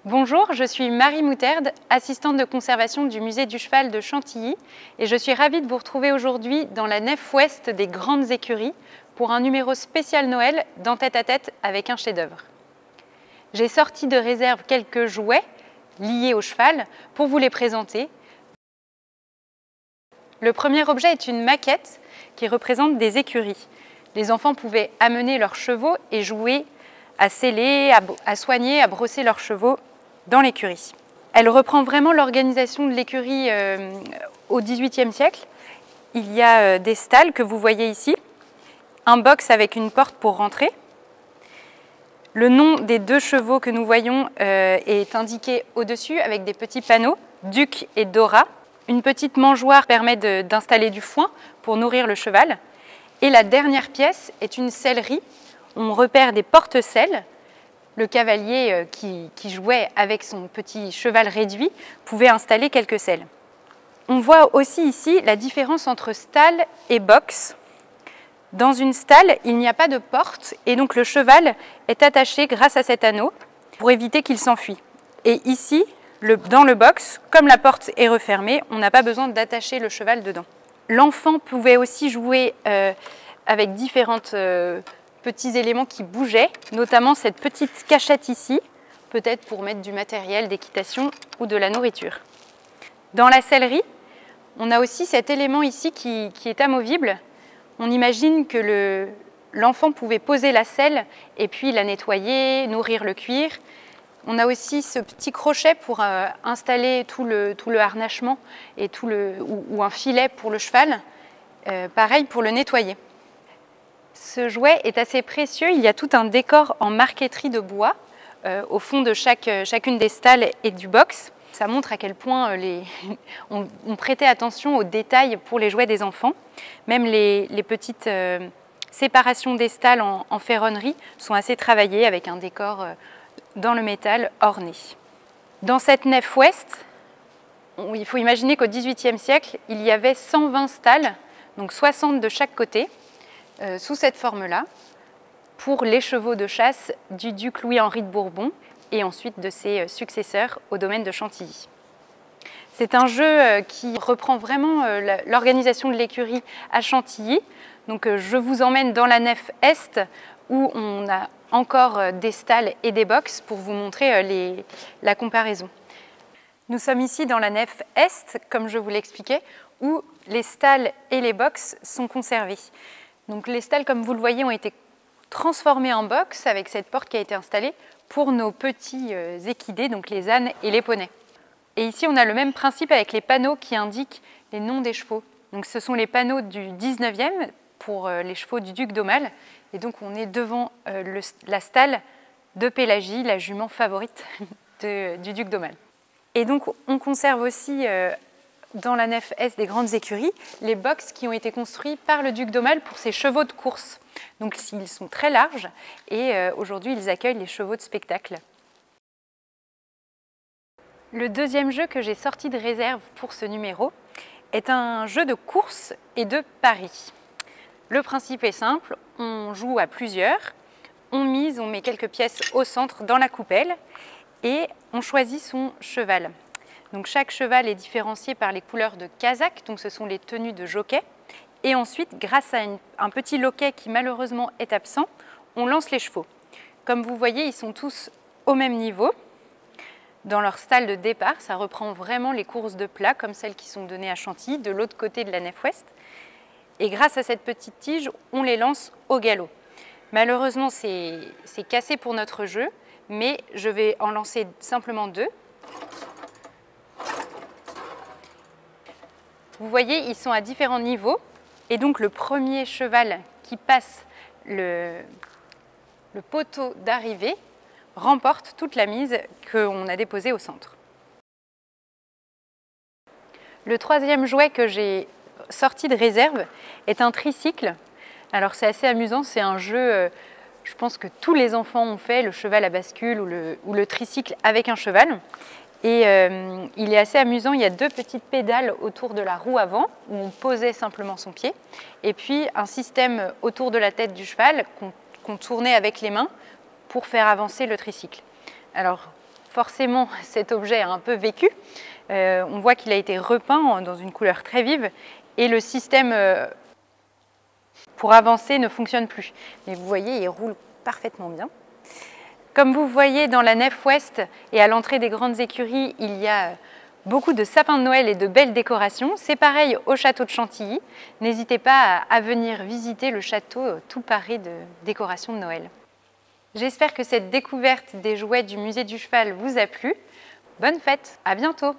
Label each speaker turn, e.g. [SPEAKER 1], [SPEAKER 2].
[SPEAKER 1] Bonjour, je suis Marie Moutarde, assistante de conservation du musée du cheval de Chantilly et je suis ravie de vous retrouver aujourd'hui dans la nef ouest des Grandes Écuries pour un numéro spécial Noël dans Tête à Tête avec un chef-d'œuvre. J'ai sorti de réserve quelques jouets liés au cheval pour vous les présenter. Le premier objet est une maquette qui représente des écuries. Les enfants pouvaient amener leurs chevaux et jouer à seller, à soigner, à brosser leurs chevaux dans l'écurie. Elle reprend vraiment l'organisation de l'écurie au XVIIIe siècle. Il y a des stalles que vous voyez ici, un box avec une porte pour rentrer. Le nom des deux chevaux que nous voyons est indiqué au-dessus avec des petits panneaux, Duc et Dora. Une petite mangeoire permet d'installer du foin pour nourrir le cheval. Et la dernière pièce est une sellerie. On repère des porte-selles. Le cavalier qui jouait avec son petit cheval réduit pouvait installer quelques selles. On voit aussi ici la différence entre stalle et box. Dans une stalle, il n'y a pas de porte et donc le cheval est attaché grâce à cet anneau pour éviter qu'il s'enfuit. Et ici, dans le box, comme la porte est refermée, on n'a pas besoin d'attacher le cheval dedans. L'enfant pouvait aussi jouer avec différentes petits éléments qui bougeaient, notamment cette petite cachette ici, peut-être pour mettre du matériel d'équitation ou de la nourriture. Dans la sellerie, on a aussi cet élément ici qui est amovible. On imagine que l'enfant pouvait poser la selle et puis la nettoyer, nourrir le cuir. On a aussi ce petit crochet pour installer tout le harnachement et ou un filet pour le cheval, pareil pour le nettoyer. Ce jouet est assez précieux, il y a tout un décor en marqueterie de bois au fond de chacune des stalles et du box. Ça montre à quel point on prêtait attention aux détails pour les jouets des enfants. Même les petites séparations des stalles en ferronnerie sont assez travaillées avec un décor dans le métal orné. Dans cette nef ouest, il faut imaginer qu'au XVIIIe siècle, il y avait 120 stalles, donc 60 de chaque côté, sous cette forme-là, pour les chevaux de chasse du duc Louis-Henri de Bourbon et ensuite de ses successeurs au domaine de Chantilly. C'est un jeu qui reprend vraiment l'organisation de l'écurie à Chantilly. Donc, je vous emmène dans la nef est où on a encore des stalles et des box pour vous montrer la comparaison. Nous sommes ici dans la nef est, comme je vous l'expliquais, où les stalles et les box sont conservés. Donc les stalles, comme vous le voyez, ont été transformées en box avec cette porte qui a été installée pour nos petits équidés, donc les ânes et les poneys. Et ici, on a le même principe avec les panneaux qui indiquent les noms des chevaux. Donc ce sont les panneaux du 19e pour les chevaux du duc d'Aumale. Et donc on est devant la stalle de Pélagie, la jument favorite du duc d'Aumale. Et donc on conserve aussi dans la nef est des Grandes Écuries, les box qui ont été construits par le duc d'Aumale pour ses chevaux de course. Donc ils sont très larges et aujourd'hui ils accueillent les chevaux de spectacle. Le deuxième jeu que j'ai sorti de réserve pour ce numéro est un jeu de course et de paris. Le principe est simple, on joue à plusieurs, on mise, on met quelques pièces au centre dans la coupelle et on choisit son cheval. Donc chaque cheval est différencié par les couleurs de casaque, donc ce sont les tenues de jockey. Et ensuite, grâce à un petit loquet qui malheureusement est absent, on lance les chevaux. Comme vous voyez, ils sont tous au même niveau. Dans leur stalle de départ, ça reprend vraiment les courses de plat, comme celles qui sont données à Chantilly, de l'autre côté de la nef ouest. Et grâce à cette petite tige, on les lance au galop. Malheureusement, c'est cassé pour notre jeu, mais je vais en lancer simplement deux. Vous voyez, ils sont à différents niveaux et donc le premier cheval qui passe le poteau d'arrivée remporte toute la mise qu'on a déposée au centre. Le troisième jouet que j'ai sorti de réserve est un tricycle. Alors c'est assez amusant, c'est un jeu, je pense que tous les enfants ont fait, le cheval à bascule ou le tricycle avec un cheval. Et il est assez amusant, il y a deux petites pédales autour de la roue avant, où on posait simplement son pied, et puis un système autour de la tête du cheval qu'on tournait avec les mains pour faire avancer le tricycle. Alors, forcément, cet objet a un peu vécu. On voit qu'il a été repeint dans une couleur très vive et le système pour avancer ne fonctionne plus. Mais vous voyez, il roule parfaitement bien. Comme vous voyez dans la nef ouest et à l'entrée des grandes écuries, il y a beaucoup de sapins de Noël et de belles décorations. C'est pareil au château de Chantilly. N'hésitez pas à venir visiter le château tout paré de décorations de Noël. J'espère que cette découverte des jouets du musée du cheval vous a plu. Bonne fête, à bientôt!